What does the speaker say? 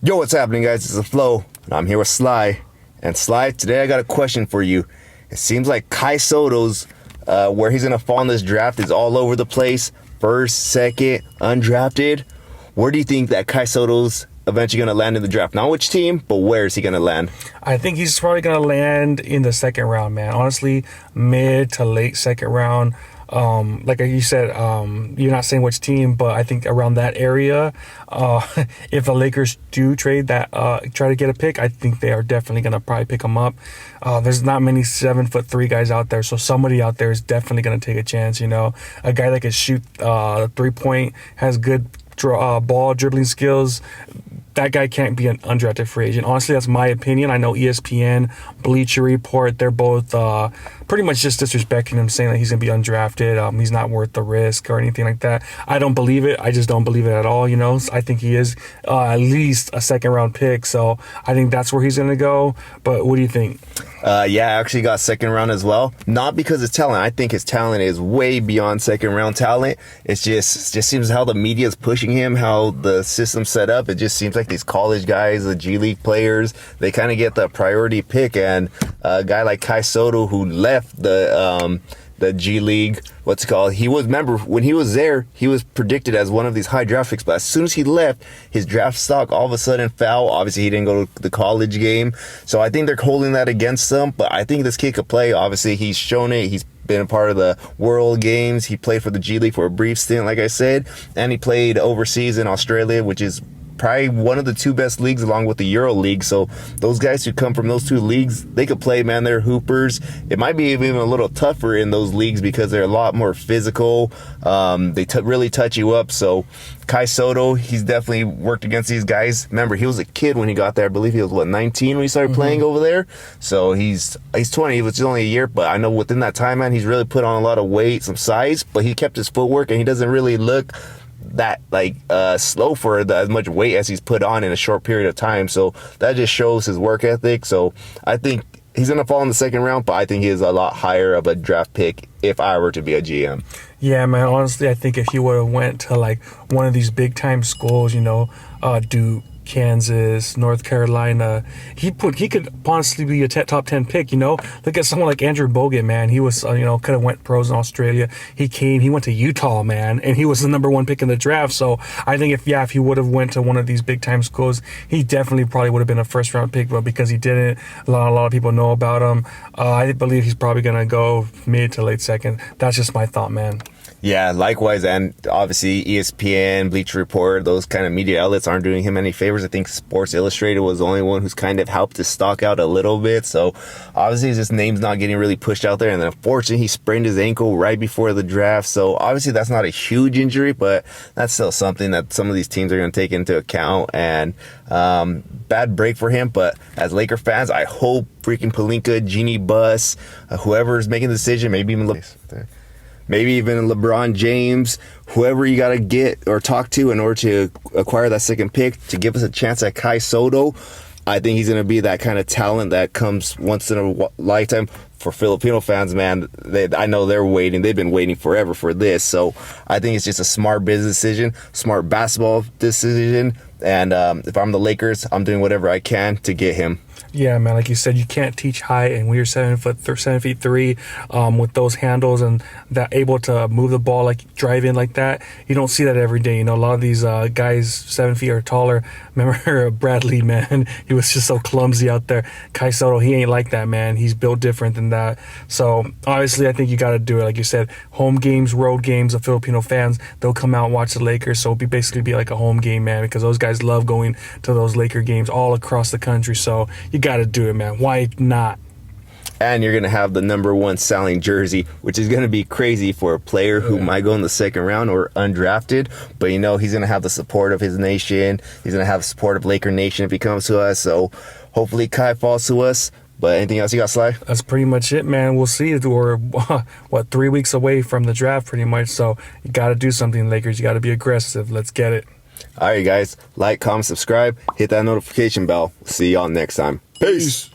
Yo, what's happening, guys? This is Flo, and I'm here with Sly. And Sly, today I got a question for you. It seems like Kai Sotto's, where he's gonna fall in this draft is all over the place. First, second, undrafted. Where do you think that Kai Sotto's eventually gonna land in the draft? Not which team, but where is he gonna land? I think he's probably gonna land in the second round, man. Honestly, mid to late second round. Like you said, you're not saying which team, but I think around that area, if the Lakers do trade that, try to get a pick, I think they are definitely going to probably pick him up. There's not many 7'3" guys out there. So somebody out there is definitely going to take a chance. You know, a guy that can shoot, 3-point, has good ball dribbling skills. That guy can't be an undrafted free agent. Honestly, that's my opinion. I know ESPN, Bleacher Report, they're both pretty much just disrespecting him, saying that he's going to be undrafted. He's not worth the risk or anything like that. I don't believe it. I just don't believe it at all, you know. I think he is at least a second-round pick, so I think that's where he's going to go. But what do you think? Yeah, I actually got second round as well. Not because of talent. I think his talent is way beyond second round talent. It just seems how the media is pushing him, how the system's set up. It just seems like these college guys, the G League players, they kind of get the priority pick. And a guy like Kai Sotto, who left the G League, remember when he was there, he was predicted as one of these high draft picks, but as soon as he left, his draft stock all of a sudden fell. Obviously, he didn't go to the college game, so I think they're holding that against him, but I think this kid could play. Obviously, he's shown it. He's been a part of the World Games. He played for the G League for a brief stint, like I said, and he played overseas in Australia, which is probably one of the two best leagues along with the Euro League. So those guys who come from those two leagues, they could play, man. They're hoopers. It might be even a little tougher in those leagues because they're a lot more physical. They really touch you up. So Kai Sotto, he's definitely worked against these guys. Remember, he was a kid when he got there. I believe he was 19 when he started playing over there. So he's 20. It was only a year, but I know within that time, man, he's really put on a lot of weight, some size, but he kept his footwork, and he doesn't really look that slow for as much weight as he's put on in a short period of time. So that just shows his work ethic. So I think he's gonna fall in the second round, but I think he is a lot higher of a draft pick if I were to be a GM. Yeah, man. Honestly, I think if he would have went to like one of these big time schools, you know, Duke, Kansas, North Carolina, he could honestly be a top 10 pick, you know. Look at someone like Andrew Bogut, man. He was, could have went pros in Australia. He went to Utah, man, and he was the number one pick in the draft. So I think if he would have went to one of these big time schools, he definitely probably would have been a first round pick, but because he didn't, a lot of people know about him. I believe he's probably going to go mid to late second. That's just my thought, man. Yeah, likewise, and obviously ESPN, Bleacher Report, those kind of media outlets aren't doing him any favors. I think Sports Illustrated was the only one who's kind of helped his stock out a little bit. So obviously his name's not getting really pushed out there. And then unfortunately he sprained his ankle right before the draft. So obviously that's not a huge injury, but that's still something that some of these teams are going to take into account. And bad break for him. But as Laker fans, I hope freaking Pelinka, Jeannie Buss, whoever's making the decision, maybe even LeBron James, whoever you got to get or talk to in order to acquire that second pick to give us a chance at Kai Sotto. I think he's going to be that kind of talent that comes once in a lifetime. For Filipino fans, man, I know they're waiting. They've been waiting forever for this. So I think it's just a smart business decision, smart basketball decision. And if I'm the Lakers, I'm doing whatever I can to get him. Yeah, man. Like you said, you can't teach height, and when you're 7'3", with those handles and that able to move the ball, like drive in like that, you don't see that every day. You know, a lot of these guys 7 feet or taller. Remember Bradley, man? He was just so clumsy out there. Kai Sotto, he ain't like that, man. He's built different than that. So obviously, I think you got to do it. Like you said, home games, road games of Filipino fans, they'll come out and watch the Lakers. So it'll basically be like a home game, man, because those guys love going to those Laker games all across the country. So you got to do it, man. Why not? And you're going to have the number one selling jersey, which is going to be crazy for a player who might go in the second round or undrafted. But, he's going to have the support of his nation. He's going to have the support of Laker Nation if he comes to us. So hopefully Kai falls to us. But anything else you got, Sly? That's pretty much it, man. We'll see. We're, 3 weeks away from the draft pretty much. So you got to do something, Lakers. You got to be aggressive. Let's get it. All right, guys. Like, comment, subscribe. Hit that notification bell. See y'all next time. Peace.